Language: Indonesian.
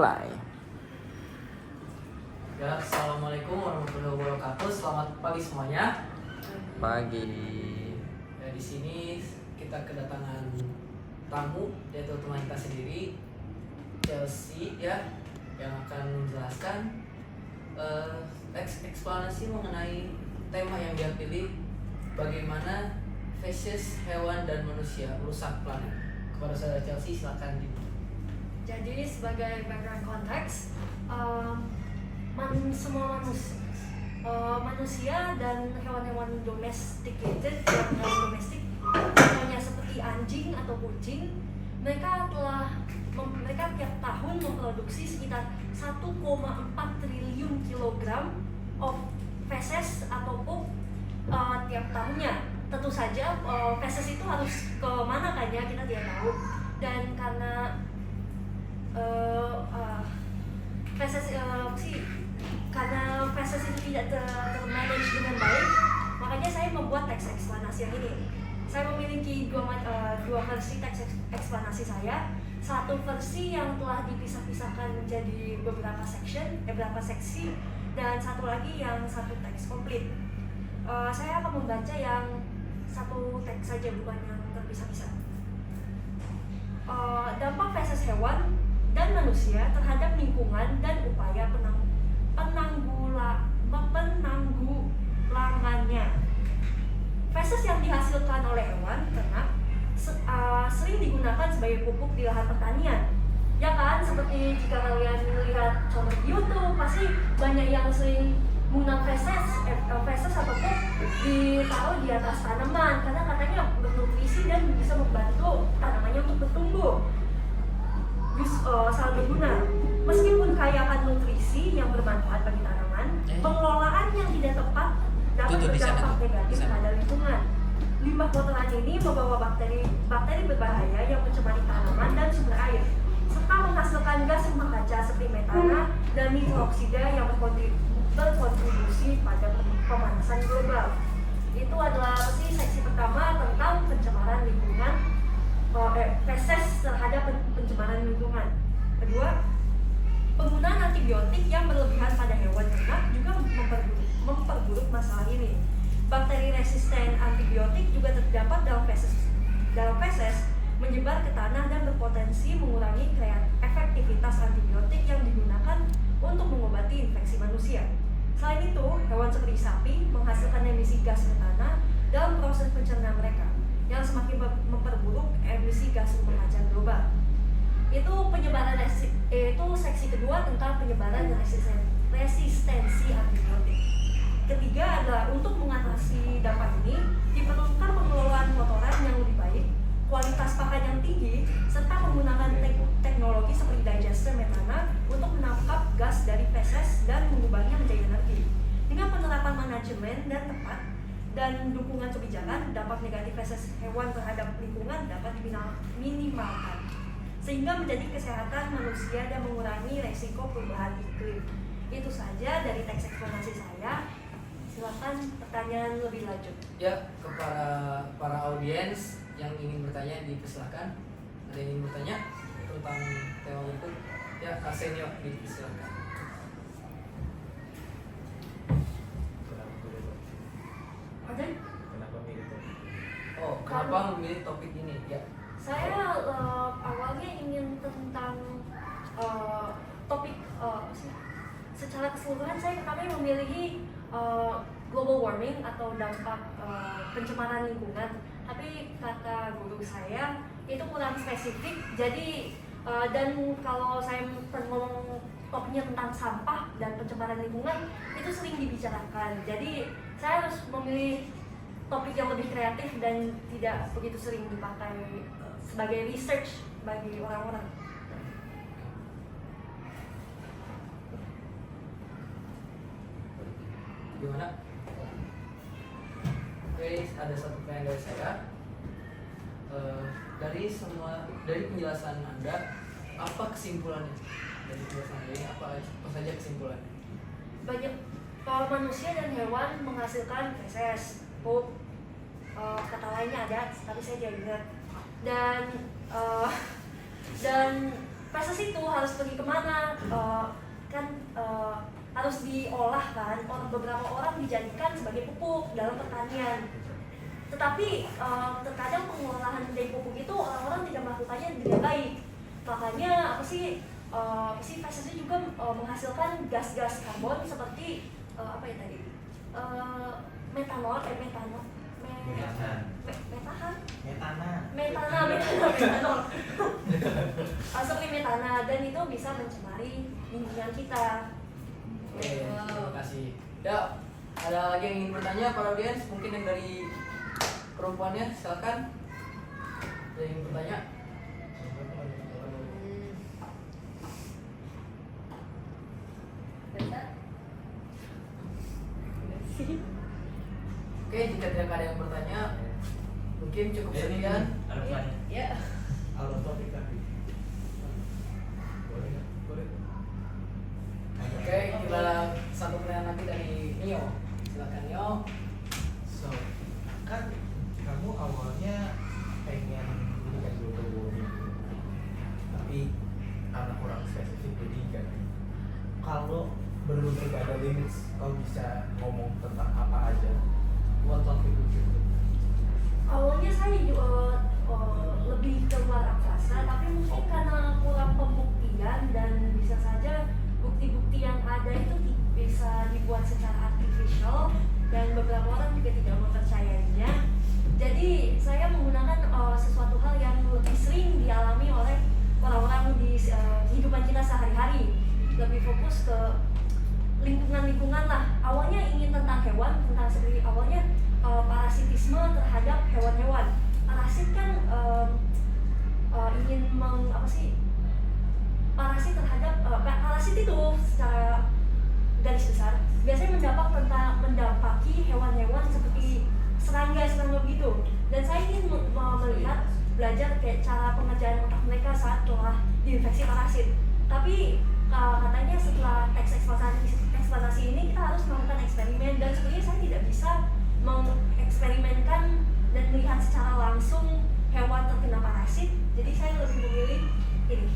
Mulai. Ya, assalamualaikum warahmatullahi wabarakatuh. Selamat pagi semuanya. Pagi. Ya, di sini kita kedatangan tamu yaitu teman kita sendiri, Chelsea ya, yang akan menjelaskan eksplanasi mengenai tema yang dia pilih, bagaimana spesies hewan dan manusia merusak planet. Kepada saudara Chelsea, silakan. Jadi sebagai background konteks, semua manusia dan hewan-hewan domesticated yang domestik, contohnya seperti anjing atau kucing, mereka tiap tahun memproduksi sekitar 1,4 triliun kilogram of feces atau pup tiap tahunnya. Tentu saja feces itu harus ke mana kan ya, kita tidak tahu. Dan karena karena feces itu tidak termanage dengan baik, makanya saya membuat teks eksplanasi yang ini. Saya memiliki dua versi teks eksplanasi saya. Satu versi yang telah dipisah-pisahkan menjadi beberapa seksi, dan satu lagi yang satu teks komplit. Saya akan membaca yang satu teks saja, bukan yang terpisah-pisah. Dampak feces hewan dan manusia terhadap lingkungan dan upaya penanggulangannya. Feces yang dihasilkan oleh hewan ternak sering digunakan sebagai pupuk di lahan pertanian. Ya kan, seperti jika kalian melihat contoh di YouTube, pasti banyak yang sering menggunakan feces atau pupuk ditaruh di atas tanaman karena katanya bernutrisi dan bisa membantu tanamannya untuk bertumbuh. Sangat berguna. Meskipun kaya akan nutrisi yang bermanfaat bagi tanaman, pengelolaan yang tidak tepat dapat berdampak negatif terhadap lingkungan. Limbah kotoran ini membawa bakteri berbahaya yang mencemari tanaman dan sumber air, serta menghasilkan gas rumah kaca seperti metana dan nitrooksida yang berkontribusi pada pemanasan global. Itu adalah seksi pertama tentang pencemaran lingkungan, feces terhadap pencemaran lingkungan. Kedua, penggunaan antibiotik yang berlebihan pada hewan ternak juga memperburuk masalah ini. Bakteri resisten antibiotik juga terdapat dalam feces, menyebar ke tanah dan berpotensi mengurangi efektivitas antibiotik yang digunakan untuk mengobati infeksi manusia. Selain itu, hewan seperti sapi menghasilkan emisi gas metana dalam proses pencernaan mereka, yang semakin memperburuk emisi gas rumah kaca global. Itu seksi kedua tentang penyebaran resistensi antibiotik. Ketiga adalah untuk mengatasi dampak ini diperlukan pengelolaan kotoran yang lebih baik, kualitas pakan yang tinggi, serta menggunakan teknologi seperti digester metana untuk menangkap gas dari feces dan mengubahnya menjadi energi. Dengan penerapan manajemen dan tepat dan dukungan kebijakan, dampak negatif feces hewan terhadap lingkungan dapat diminimalkan, sehingga menjadi kesehatan manusia dan mengurangi resiko perubahan iklim. Itu saja dari teks eksplanasi saya. Silakan pertanyaan lebih lanjut. Ya, kepada para audiens yang ingin bertanya dipersilakan. Ada yang ingin bertanya tentang tema itu? Ya, Kak Senior dipersilakan. Ada? Oh, kenapa memilih topik ini? Ya. Saya awalnya ingin tentang topik secara keseluruhan. Kami memilih global warming atau dampak pencemaran lingkungan. Tapi kata guru saya itu kurang spesifik. Jadi dan kalau saya ngomong topiknya tentang sampah dan pencemaran lingkungan, itu sering dibicarakan. Jadi saya harus memilih topik yang lebih kreatif dan tidak begitu sering dipakai sebagai research bagi orang-orang. Gimana? Oke, ada satu pertanyaan dari saya. Dari penjelasan Anda, apa kesimpulannya? Dari penjelasan ini apa saja kesimpulannya? Banyak manusia dan hewan menghasilkan feces, pup, kata lainnya ada, tapi saya tidak ingat. Dan feses itu harus pergi kemana, harus diolah kan. Beberapa orang dijadikan sebagai pupuk dalam pertanian. Tetapi terkadang pengolahan dari pupuk itu orang-orang tidak melakukannya dengan baik. Makanya feses itu juga menghasilkan gas-gas karbon seperti metanol. Seperti metana, dan itu bisa mencemari lingkungan kita. Oke, terima kasih. Ya, ada lagi yang ingin bertanya para audiens? Mungkin yang dari perempuannya, silakan. Ada yang ingin bertanya? Oke, jika tidak ada yang bertanya, mungkin cukup sekian. Ya. Oke, kita satu pertanyaan lagi dari Nio. Silakan Nio. So, kan kamu awalnya pengen menjadi guru, tapi karena kurang spesifik jadi enggak. Kalau benar-benar gak ada limit, kau bisa ngomong tentang apa aja. What topic would you do? Awalnya saya juga lebih ke luar angkasa, tapi mungkin karena kurang pembuktian dan bisa saja bukti-bukti yang ada itu bisa dibuat secara artificial dan beberapa orang juga tidak mempercayainya. Jadi saya menggunakan sesuatu hal yang lebih sering dialami oleh orang-orang di kehidupan kita sehari-hari. Lebih fokus ke lingkungan lah. Awalnya ingin tentang hewan, seperti awalnya parasitisme terhadap hewan-hewan. Parasit kan ingin parasit itu secara garis besar biasanya mendapaki hewan-hewan seperti serangga begitu. Dan saya ingin melihat, belajar kayak cara pengerjaan otak mereka saat telah diinfeksi parasit. Tapi katanya setelah eksplantasi ini kita harus melakukan eksperimen, dan sebenarnya saya tidak bisa mengeksperimenkan dan melihat secara langsung hewan terkena parasit. Jadi saya lebih memilih ini.